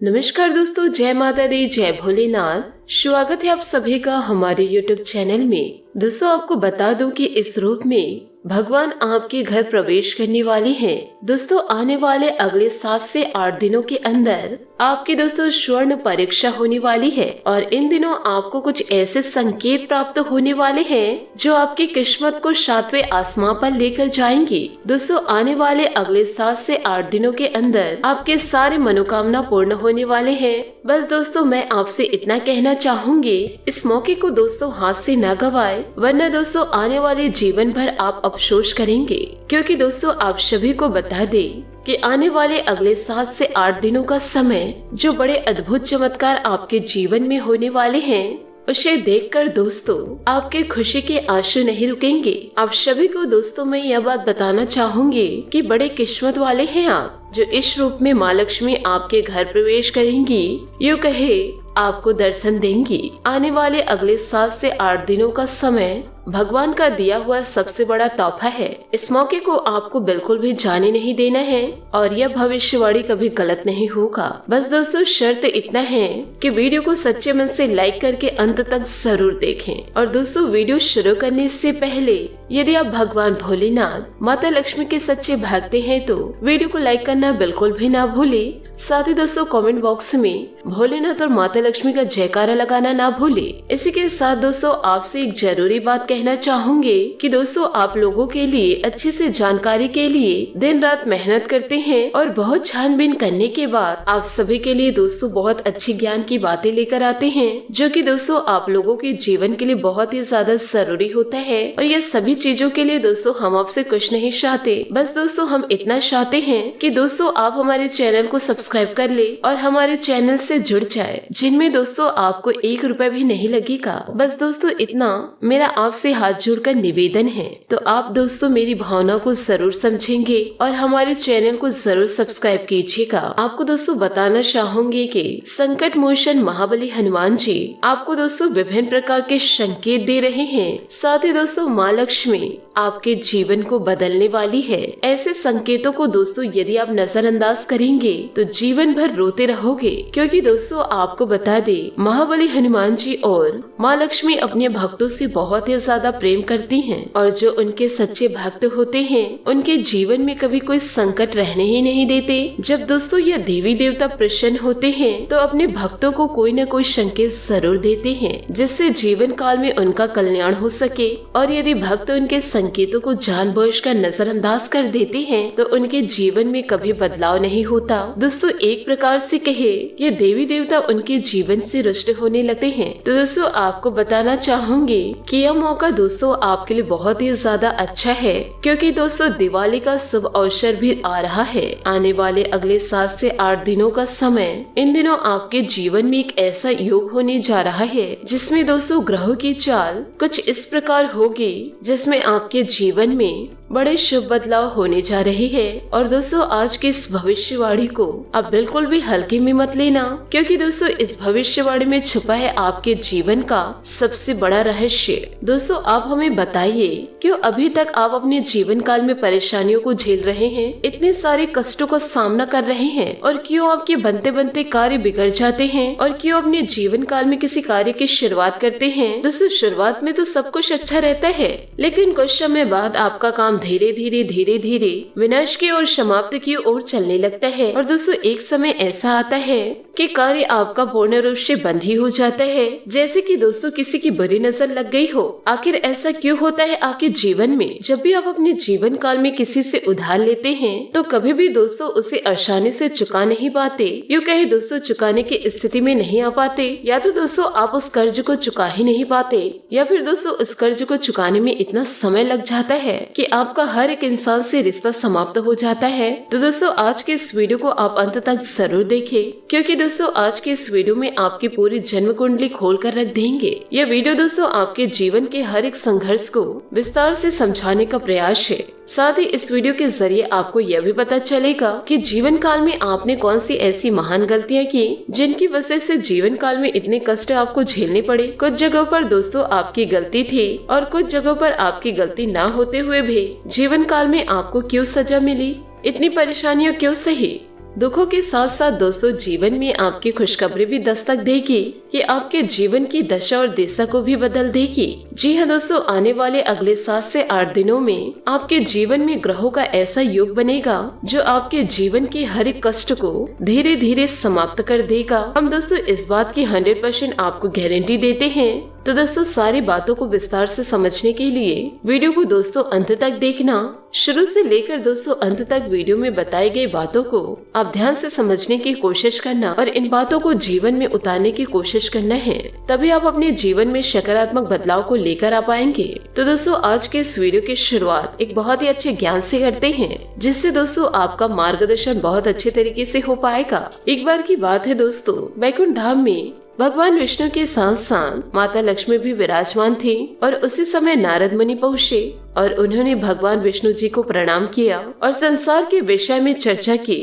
नमस्कार दोस्तों, जय माता दी, जय भोलेनाथ। स्वागत है आप सभी का हमारे YouTube चैनल में। दोस्तों आपको बता दूं कि इस रूप में भगवान आपके घर प्रवेश करने वाले हैं। दोस्तों आने वाले अगले 7 से 8 दिनों के अंदर आपकी दोस्तों स्वर्ण परीक्षा होने वाली है और इन दिनों आपको कुछ ऐसे संकेत प्राप्त होने वाले हैं जो आपकी किस्मत को 7वें आसमां पर लेकर जाएंगे। दोस्तों आने वाले अगले 7 से 8 दिनों के अंदर आपके सारे मनोकामना पूर्ण होने वाले हैं। बस दोस्तों मैं आपसे इतना कहना चाहूंगी, इस मौके को दोस्तों हाथ से न गवाए, वरना दोस्तों आने वाले जीवन भर आप अफसोस करेंगे। क्योंकि दोस्तों आप सभी को बता दें कि आने वाले अगले 7 से 8 दिनों का समय जो बड़े अद्भुत चमत्कार आपके जीवन में होने वाले हैं, उसे देखकर दोस्तों आपके खुशी के आंसू नहीं रुकेंगे। आप सभी को दोस्तों मैं यह बात बताना चाहूंगी कि बड़े किस्मत वाले हैं आप, जो इस रूप में माँ लक्ष्मी आपके घर प्रवेश करेंगी, यूँ कहे आपको दर्शन देंगी। आने वाले अगले 7 से 8 दिनों का समय भगवान का दिया हुआ सबसे बड़ा तोहफा है। इस मौके को आपको बिल्कुल भी जाने नहीं देना है और यह भविष्यवाणी कभी गलत नहीं होगा। बस दोस्तों शर्त इतना है कि वीडियो को सच्चे मन से लाइक करके अंत तक जरूर देखें। और दोस्तों वीडियो शुरू करने से पहले यदि आप भगवान भोलेनाथ माता लक्ष्मी के सच्चे भक्त हैं तो वीडियो को लाइक करना बिल्कुल भी ना भूले। साथ ही दोस्तों कमेंट बॉक्स में भोलेनाथ और माता लक्ष्मी का जयकारा लगाना ना भूले। इसी के साथ दोस्तों आपसे एक जरूरी बात कहना चाहूंगे कि दोस्तों आप लोगों के लिए अच्छे से जानकारी के लिए दिन रात मेहनत करते हैं और बहुत छानबीन करने के बाद आप सभी के लिए दोस्तों बहुत अच्छी ज्ञान की बातें लेकर आते हैं, जो कि दोस्तों आप लोगों के जीवन के लिए बहुत ही ज्यादा जरूरी होता है। और ये सभी चीजों के लिए दोस्तों हम आपसे कुछ नहीं चाहते, बस दोस्तों हम इतना चाहते हैं कि दोस्तों आप हमारे चैनल को सब्सक्राइब कर ले और हमारे चैनल से जुड़ जाए, जिनमें दोस्तों आपको 1 रुपए भी नहीं लगेगा। बस दोस्तों इतना मेरा आपसे हाथ जोड़कर निवेदन है। तो आप दोस्तों मेरी भावना को जरूर समझेंगे और हमारे चैनल को जरूर सब्सक्राइब कीजिएगा। आपको दोस्तों बताना चाहूंगी कि संकट मोचन महाबली हनुमान जी आपको दोस्तों विभिन्न प्रकार के संकेत दे रहे हैं। साथ ही दोस्तों माँ लक्ष्मी आपके जीवन को बदलने वाली है। ऐसे संकेतों को दोस्तों यदि आप नजरअंदाज करेंगे तो जीवन भर रोते रहोगे। क्योंकि दोस्तों आपको बता दे, महाबली हनुमान जी और माँ लक्ष्मी अपने भक्तों से बहुत ही ज्यादा प्रेम करती हैं और जो उनके सच्चे भक्त होते हैं उनके जीवन में कभी कोई संकट रहने ही नहीं देते। जब दोस्तों ये देवी देवता प्रसन्न होते हैं तो अपने भक्तों को कोई न कोई संकेत जरूर देते हैं, जिससे जीवन काल में उनका कल्याण हो सके। और यदि भक्त उनके संकेतों को जानबूझकर नजरअंदाज कर देते हैं तो उनके जीवन में कभी बदलाव नहीं होता। दोस्तों एक प्रकार से कहे ये देवी देवता उनके जीवन से रुष्ट होने लगते हैं। तो दोस्तों आपको बताना चाहूंगी कि यह मौका दोस्तों आपके लिए बहुत ही ज्यादा अच्छा है, क्योंकि दोस्तों दिवाली का शुभ अवसर भी आ रहा है। आने वाले अगले 7 से 8 दिनों का समय, इन दिनों आपके जीवन में एक ऐसा योग होने जा रहा है जिसमें दोस्तों ग्रहों की चाल कुछ इस प्रकार होगी जिसमें आपके जीवन में बड़े शुभ बदलाव होने जा रहे हैं। और दोस्तों आज की इस भविष्यवाणी को आप बिल्कुल भी हल्के में मत लेना, क्योंकि दोस्तों इस भविष्यवाणी में छुपा है आपके जीवन का सबसे बड़ा रहस्य। दोस्तों आप हमें बताइए, क्यों अभी तक आप अपने जीवन काल में परेशानियों को झेल रहे हैं, इतने सारे कष्टों का सामना कर रहे हैं, और क्यों आपके बनते बनते कार्य बिगड़ जाते हैं, और क्यों अपने जीवन काल में किसी कार्य की शुरुआत करते हैं। दोस्तों शुरुआत में तो सब कुछ अच्छा रहता है, लेकिन कुछ समय बाद आपका काम धीरे धीरे विनाश की ओर, समाप्ति की ओर चलने लगता है। और दोस्तों एक समय ऐसा आता है कि कार्य आपका पूर्ण रूप से बंद ही हो जाता है, जैसे कि दोस्तों किसी की बुरी नजर लग गई हो। आखिर ऐसा क्यों होता है आपके जीवन में? जब भी आप अपने जीवन काल में किसी से उधार लेते हैं तो कभी भी दोस्तों उसे आसानी से चुका नहीं पाते, यूँ कहे दोस्तों चुकाने की स्थिति में नहीं आ पाते, या तो दोस्तों आप उस कर्ज को चुका ही नहीं पाते, या फिर दोस्तों उस कर्ज को चुकाने में इतना समय लग जाता है कि आपका हर एक इंसान से रिश्ता समाप्त हो जाता है। तो दोस्तों आज के इस वीडियो को आप अंत तक जरूर देखें, क्योंकि दोस्तों आज के इस वीडियो में आपकी पूरी जन्म कुंडली खोल कर रख देंगे। यह वीडियो दोस्तों आपके जीवन के हर एक संघर्ष को विस्तार से समझाने का प्रयास है। साथ ही इस वीडियो के जरिए आपको यह भी पता चलेगा कि जीवन काल में आपने कौन सी ऐसी महान गलतियां की जिनकी वजह से जीवन काल में इतने कष्ट आपको झेलने पड़े। कुछ जगहों पर दोस्तों आपकी गलती थी और कुछ जगहों पर आपकी गलती ना होते हुए भी जीवन काल में आपको क्यों सजा मिली, इतनी परेशानियां क्यों सही। दुखों के साथ साथ दोस्तों जीवन में आपकी खुशखबरी भी दस्तक देगी। ये आपके जीवन की दशा और दिशा को भी बदल देगी। जी हाँ दोस्तों, आने वाले अगले 7 से 8 दिनों में आपके जीवन में ग्रहों का ऐसा योग बनेगा जो आपके जीवन के हर एक कष्ट को धीरे धीरे समाप्त कर देगा। हम दोस्तों इस बात की 100% आपको गारंटी देते हैं। तो दोस्तों सारी बातों को विस्तार से समझने के लिए वीडियो को दोस्तों अंत तक देखना। शुरू से लेकर दोस्तों अंत तक वीडियो में बताई गई बातों को आप ध्यान से समझने की कोशिश करना और इन बातों को जीवन में उतारने की कोशिश करना है, तभी आप अपने जीवन में सकारात्मक बदलाव को लेकर आ पाएंगे। तो दोस्तों आज के इस वीडियो की शुरुआत एक बहुत ही अच्छे ज्ञान से करते हैं, जिससे दोस्तों आपका मार्गदर्शन बहुत अच्छे तरीके से हो पाएगा। एक बार की बात है दोस्तों, वैकुंठ धाम में भगवान विष्णु के साथ साथ माता लक्ष्मी भी विराजमान थी और उसी समय नारद मुनि पहुँचे और उन्होंने भगवान विष्णु जी को प्रणाम किया और संसार के विषय में चर्चा की।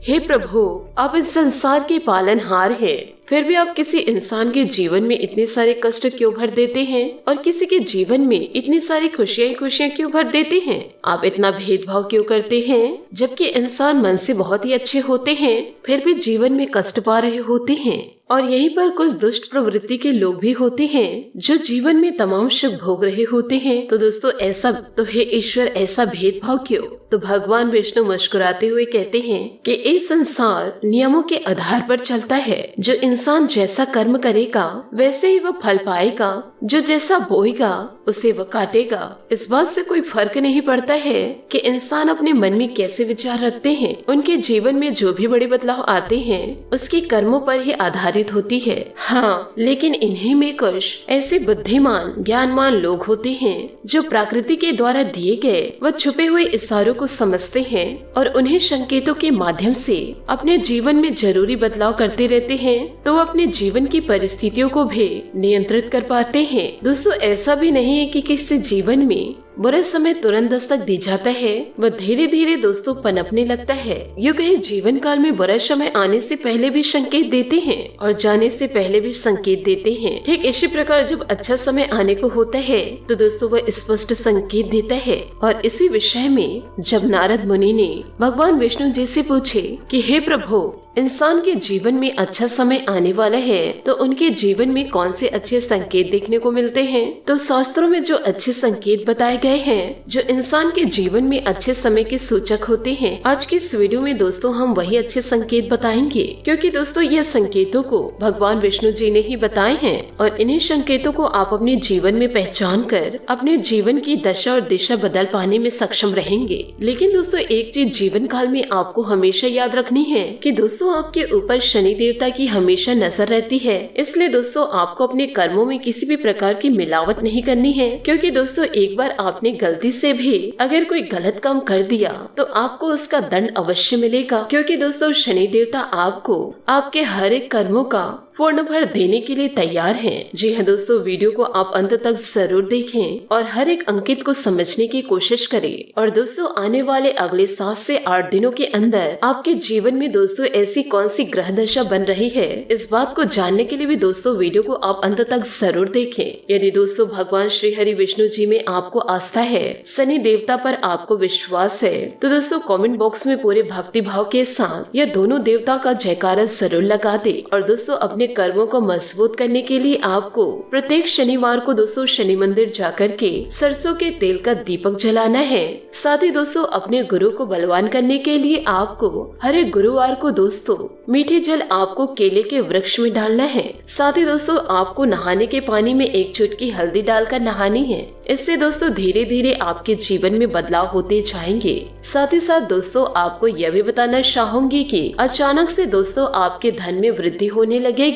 हे प्रभु, आप इस संसार के पालनहार हैं, फिर भी आप किसी इंसान के जीवन में इतने सारे कष्ट क्यों भर देते हैं और किसी के जीवन में इतनी सारी खुशियां क्यों भर देते हैं? आप इतना भेदभाव क्यों करते हैं? जबकि इंसान मन से बहुत ही अच्छे होते हैं, फिर भी जीवन में कष्ट पा रहे होते हैं। और यहीं पर कुछ दुष्ट प्रवृत्ति के लोग भी होते हैं जो जीवन में तमाम सुख भोग रहे होते हैं। तो दोस्तों ऐसा तो हे ईश्वर, ऐसा भेदभाव क्यों? तो भगवान विष्णु मुस्कुराते हुए कहते हैं कि ये संसार नियमों के आधार पर चलता है। जो इंसान जैसा कर्म करेगा वैसे ही वह फल पाएगा, जो जैसा बोएगा उसे वह काटेगा। इस बात से कोई फर्क नहीं पड़ता है कि इंसान अपने मन में कैसे विचार रखते हैं। उनके जीवन में जो भी बड़े बदलाव आते हैं उसके कर्मों पर ही आधारित होती है। हाँ, लेकिन इन्हीं में कुछ ऐसे बुद्धिमान ज्ञानवान लोग होते हैं जो प्रकृति के द्वारा दिए गए व छुपे हुए इशारों को समझते हैं और उन्हें संकेतों के माध्यम से अपने जीवन में जरूरी बदलाव करते रहते हैं, तो अपने जीवन की परिस्थितियों को भी नियंत्रित कर पाते हैं। दोस्तों ऐसा भी नहीं है कि किसी जीवन में बुरा समय तुरंत दस्तक दी जाता है, वह धीरे धीरे दोस्तों पनपने लगता है। यूं कहीं जीवन काल में बुरा समय आने से पहले भी संकेत देते हैं और जाने से पहले भी संकेत देते हैं। ठीक इसी प्रकार जब अच्छा समय आने को होता है तो दोस्तों वह स्पष्ट संकेत देता है। और इसी विषय में जब नारद मुनि ने भगवान विष्णु जी से पूछे कि हे प्रभु, इंसान के जीवन में अच्छा समय आने वाला है तो उनके जीवन में कौन से अच्छे संकेत देखने को मिलते हैं? तो शास्त्रों में जो अच्छे संकेत बताए गए हैं जो इंसान के जीवन में अच्छे समय के सूचक होते हैं, आज की इस वीडियो में दोस्तों हम वही अच्छे संकेत बताएंगे, क्योंकि दोस्तों ये संकेतों को भगवान विष्णु जी ने ही बताए हैं और इन्हीं संकेतों को आप अपने जीवन में पहचान कर अपने जीवन की दशा और दिशा बदल पाने में सक्षम रहेंगे। लेकिन दोस्तों एक चीज जीवन काल में आपको हमेशा याद रखनी है कि दोस्तों आपके ऊपर शनि देवता की हमेशा नजर रहती है। इसलिए दोस्तों आपको अपने कर्मों में किसी भी प्रकार की मिलावट नहीं करनी है, क्योंकि दोस्तों एक बार आपने गलती से भी अगर कोई गलत काम कर दिया तो आपको उसका दंड अवश्य मिलेगा, क्योंकि दोस्तों शनि देवता आपको आपके हर एक कर्मों का पूर्ण भर देने के लिए तैयार हैं। जी हाँ दोस्तों, वीडियो को आप अंत तक जरूर देखें और हर एक अंकित को समझने की कोशिश करें। और दोस्तों आने वाले अगले 7 से 8 दिनों के अंदर आपके जीवन में दोस्तों ऐसी कौन सी ग्रह दशा बन रही है, इस बात को जानने के लिए भी दोस्तों वीडियो को आप अंत तक जरूर देखें। यदि दोस्तों भगवान श्री हरि विष्णु जी में आपको आस्था है, शनि देवता पर आपको विश्वास है, तो दोस्तों कमेंट बॉक्स में पूरे भक्ति भाव के साथ यह दोनों देवता का जयकारा जरूर लगा दे। और दोस्तों अपने कर्मों को मजबूत करने के लिए आपको प्रत्येक शनिवार को दोस्तों शनि मंदिर जाकर के सरसों के तेल का दीपक जलाना है। साथ ही दोस्तों अपने गुरु को बलवान करने के लिए आपको हर एक गुरुवार को दोस्तों मीठे जल आपको केले के वृक्ष में डालना है। साथ ही दोस्तों आपको नहाने के पानी में 1 चुटकी हल्दी डालकर नहानी है। इससे दोस्तों धीरे धीरे आपके जीवन में बदलाव होते जाएंगे। साथ ही साथ दोस्तों आपको यह भी बताना चाहूंगी कि अचानक से दोस्तों आपके धन में वृद्धि होने लगेगी।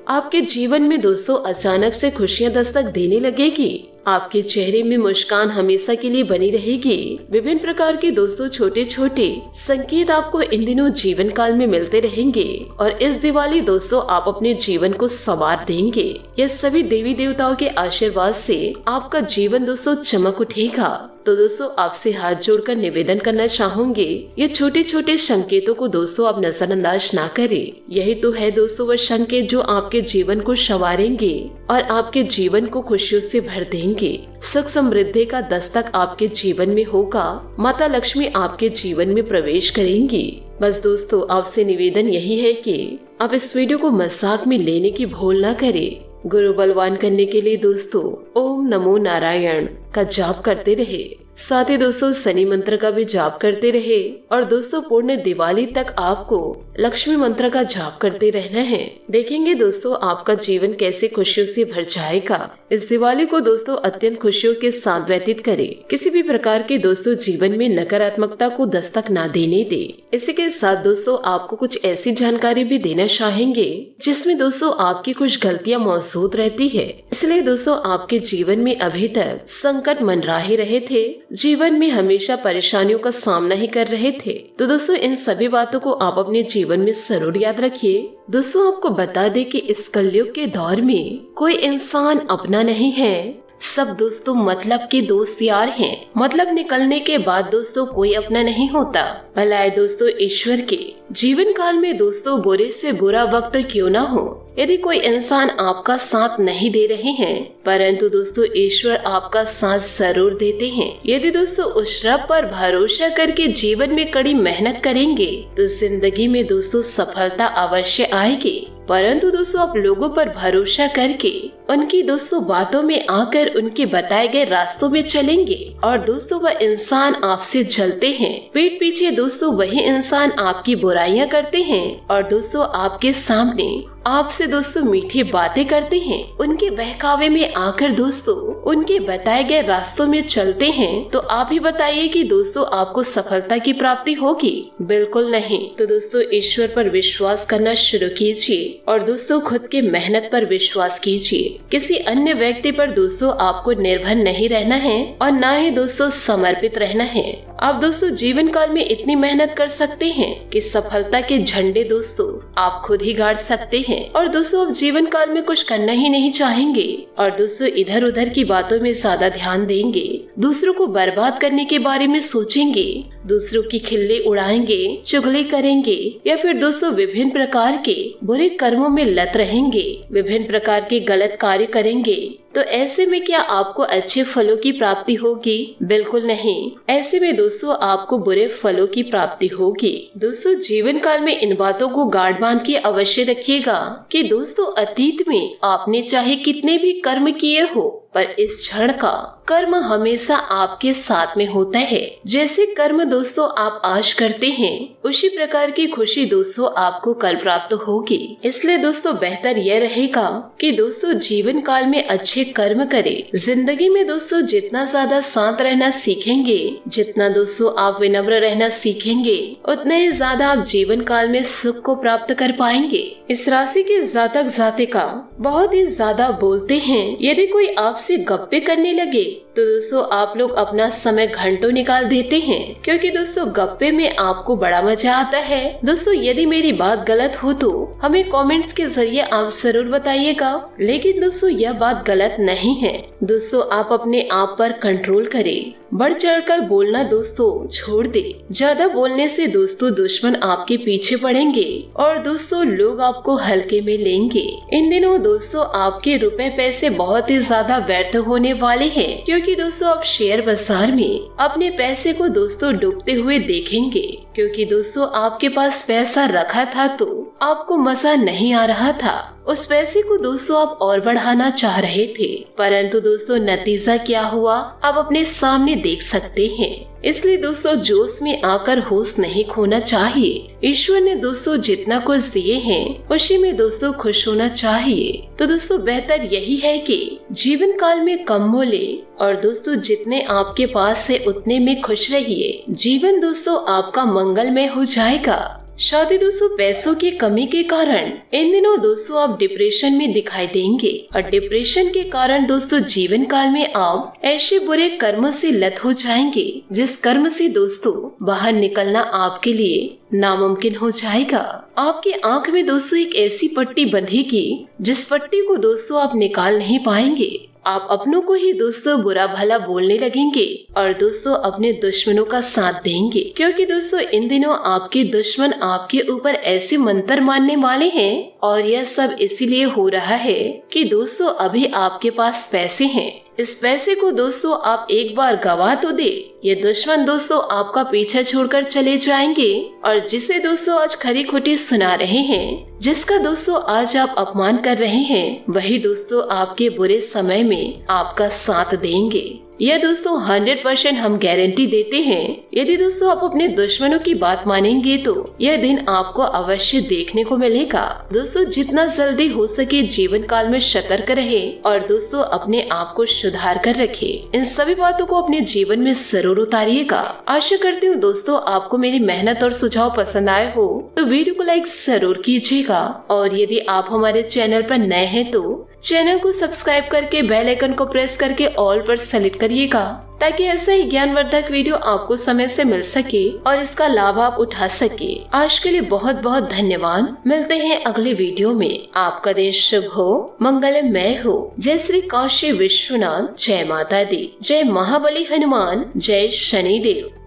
आपके जीवन में दोस्तों अचानक से खुशियां दस्तक देने लगेगी। आपके चेहरे में मुस्कान हमेशा के लिए बनी रहेगी। विभिन्न प्रकार के दोस्तों छोटे छोटे संकेत आपको इन दिनों जीवन काल में मिलते रहेंगे और इस दिवाली दोस्तों आप अपने जीवन को संवार देंगे। यह सभी देवी देवताओं के आशीर्वाद से आपका जीवन दोस्तों चमक उठेगा। तो दोस्तों आपसे हाथ जोड़कर निवेदन करना चाहूंगी, ये छोटे छोटे संकेतों को दोस्तों आप नजरअंदाज ना करें। यही तो है दोस्तों वह संकेत जो आपके जीवन को संवारेंगे और आपके जीवन को खुशियों से भर देंगे। सुख समृद्धि का दस्तक आपके जीवन में होगा। माता लक्ष्मी आपके जीवन में प्रवेश करेंगी। बस दोस्तों आपसे निवेदन यही है कि आप इस वीडियो को मजाक में लेने की भूल ना करें। गुरु बलवान करने के लिए दोस्तों ओम नमो नारायण का जाप करते रहे, साथ ही दोस्तों शनि मंत्र का भी जाप करते रहे और दोस्तों पूर्ण दिवाली तक आपको लक्ष्मी मंत्र का जाप करते रहना है। देखेंगे दोस्तों आपका जीवन कैसे खुशियों से भर जाएगा। इस दिवाली को दोस्तों अत्यंत खुशियों के साथ व्यतीत करें। किसी भी प्रकार के दोस्तों जीवन में नकारात्मकता को दस्तक ना देने दे। इसी के साथ दोस्तों आपको कुछ ऐसी जानकारी भी देना चाहेंगे जिसमें दोस्तों आपकी कुछ गलतियां मौजूद रहती है। इसलिए दोस्तों आपके जीवन में अभी तक संकट मंडरा ही रहे थे, जीवन में हमेशा परेशानियों का सामना ही कर रहे थे, तो दोस्तों इन सभी बातों को आप अपने जीवन में जरूर याद रखिए। दोस्तों आपको बता दें कि इस कलयुग के दौर में कोई इंसान अपना नहीं है, सब दोस्तों मतलब के दोस्त यार हैं। मतलब निकलने के बाद दोस्तों कोई अपना नहीं होता। भला दोस्तों ईश्वर के जीवन काल में दोस्तों बुरे से बुरा वक्त क्यों ना हो, यदि कोई इंसान आपका साथ नहीं दे रहे हैं, परंतु दोस्तों ईश्वर आपका साथ जरूर देते हैं। यदि दोस्तों उस रब पर भरोसा करके जीवन में कड़ी मेहनत करेंगे तो जिंदगी में दोस्तों सफलता अवश्य आएगी। परंतु दोस्तों आप लोगों पर भरोसा करके उनकी दोस्तों बातों में आकर उनके बताए गए रास्तों में चलेंगे और दोस्तों वह इंसान आपसे जलते हैं। पीठ पीछे दोस्तों वही इंसान आपकी बुराइयां करते हैं और दोस्तों आपके सामने आपसे दोस्तों मीठी बातें करते हैं। उनके बहकावे में आकर दोस्तों उनके बताए गए रास्तों में चलते हैं, तो आप ही बताइए कि दोस्तों आपको सफलता की प्राप्ति होगी? बिल्कुल नहीं। तो दोस्तों ईश्वर पर विश्वास करना शुरू कीजिए और दोस्तों खुद के मेहनत पर विश्वास कीजिए। किसी अन्य व्यक्ति पर दोस्तों आपको निर्भर नहीं रहना है और ना ही दोस्तों समर्पित रहना है। आप दोस्तों जीवन काल में इतनी मेहनत कर सकते हैं कि सफलता के झंडे दोस्तों आप खुद ही गाड़ सकते हैं और दोस्तों आप जीवन काल में कुछ करना ही नहीं चाहेंगे और दोस्तों इधर उधर की बातों में ज्यादा ध्यान देंगे, दूसरों को बर्बाद करने के बारे में सोचेंगे, दूसरों की खिल्ली उड़ाएंगे, चुगली करेंगे या फिर दोस्तों विभिन्न प्रकार के बुरे कर्मों में लत रहेंगे, विभिन्न प्रकार के गलत कार्य करेंगे, तो ऐसे में क्या आपको अच्छे फलों की प्राप्ति होगी? बिल्कुल नहीं। ऐसे में दोस्तों आपको बुरे फलों की प्राप्ति होगी। दोस्तों जीवन काल में इन बातों को गांठ बांध के अवश्य रखिएगा कि दोस्तों अतीत में आपने चाहे कितने भी कर्म किए हो, पर इस क्षण का कर्म हमेशा आपके साथ में होता है। जैसे कर्म दोस्तों आप आज करते हैं, उसी प्रकार की खुशी दोस्तों आपको कल प्राप्त होगी। इसलिए दोस्तों बेहतर यह रहेगा कि दोस्तों जीवन काल में अच्छे कर्म करें। जिंदगी में दोस्तों जितना ज्यादा शांत रहना सीखेंगे, जितना दोस्तों आप विनम्र रहना सीखेंगे, उतना ही ज्यादा आप जीवन काल में सुख को प्राप्त कर पाएंगे। इस राशि के जातक जातिका बहुत ही ज्यादा बोलते हैं। यदि कोई आपसे गप्पे करने लगे तो दोस्तों आप लोग अपना समय घंटों निकाल देते हैं, क्योंकि दोस्तों गप्पे में आपको बड़ा मजा आता है। दोस्तों यदि मेरी बात गलत हो तो हमें कमेंट्स के जरिए आप जरूर बताइएगा, लेकिन दोस्तों यह बात गलत नहीं है। दोस्तों आप अपने आप पर कंट्रोल करें, बढ़ चढ़कर बोलना दोस्तों छोड़ दे। ज्यादा बोलने से दोस्तों दुश्मन आपके पीछे पड़ेंगे और दोस्तों लोग आपको हल्के में लेंगे। इन दिनों दोस्तों आपके रुपए पैसे बहुत ही ज्यादा व्यर्थ होने वाले हैं, क्योंकि दोस्तों आप शेयर बाजार में अपने पैसे को दोस्तों डूबते हुए देखेंगे। क्योंकि दोस्तों आपके पास पैसा रखा था तो आपको मजा नहीं आ रहा था, उस पैसे को दोस्तों आप और बढ़ाना चाह रहे थे, परंतु दोस्तों नतीजा क्या हुआ आप अपने सामने देख सकते हैं। इसलिए दोस्तों जोश में आकर होश नहीं खोना चाहिए। ईश्वर ने दोस्तों जितना कुछ दिए हैं उसी में दोस्तों खुश होना चाहिए। तो दोस्तों बेहतर यही है कि जीवन काल में कम बोले और दोस्तों जितने आपके पास है उतने में खुश रहिए। जीवन दोस्तों आपका मंगलमय हो जाएगा। शादी दोस्तों पैसों की कमी के कारण इन दिनों दोस्तों आप डिप्रेशन में दिखाई देंगे और डिप्रेशन के कारण दोस्तों जीवन काल में आप ऐसे बुरे कर्मों से लत हो जाएंगे जिस कर्म से दोस्तों बाहर निकलना आपके लिए नामुमकिन हो जाएगा। आपकी आंख में दोस्तों एक ऐसी पट्टी बंधेगी जिस पट्टी को दोस्तों आप निकाल नहीं पाएंगे। आप अपनों को ही दोस्तों बुरा भला बोलने लगेंगे और दोस्तों अपने दुश्मनों का साथ देंगे, क्योंकि दोस्तों इन दिनों आपके दुश्मन आपके ऊपर ऐसे मंत्र मारने वाले हैं। और यह सब इसीलिए हो रहा है कि दोस्तों अभी आपके पास पैसे हैं, इस पैसे को दोस्तों आप एक बार गवा तो दे, ये दुश्मन दोस्तों आपका पीछा छोड़कर चले जाएंगे। और जिसे दोस्तों आज खरी खोटी सुना रहे हैं, जिसका दोस्तों आज आप अपमान कर रहे हैं, वही दोस्तों आपके बुरे समय में आपका साथ देंगे। यह दोस्तों 100% हम गारंटी देते हैं। यदि दोस्तों आप अपने दुश्मनों की बात मानेंगे तो यह दिन आपको अवश्य देखने को मिलेगा। दोस्तों जितना जल्दी हो सके जीवन काल में सतर्क रहे और दोस्तों अपने आप को सुधार कर रखे। इन सभी बातों को अपने जीवन में जरूर उतारिएगा। आशा करती हूँ दोस्तों आपको मेरी मेहनत और सुझाव पसंद आए हो तो वीडियो को लाइक जरूर कीजिएगा। और यदि आप हमारे चैनल पर नए हैं तो चैनल को सब्सक्राइब करके बेल आइकन को प्रेस करके ऑल पर सेलेक्ट करिएगा, ताकि ऐसा ही ज्ञानवर्धक वीडियो आपको समय से मिल सके और इसका लाभ आप उठा सके। आज के लिए बहुत बहुत धन्यवाद। मिलते हैं अगले वीडियो में। आपका दिन शुभ हो, मंगलमय हो। जय श्री काशी विश्वनाथ, जय माता दी, जय महाबली हनुमान, जय शनिदेव।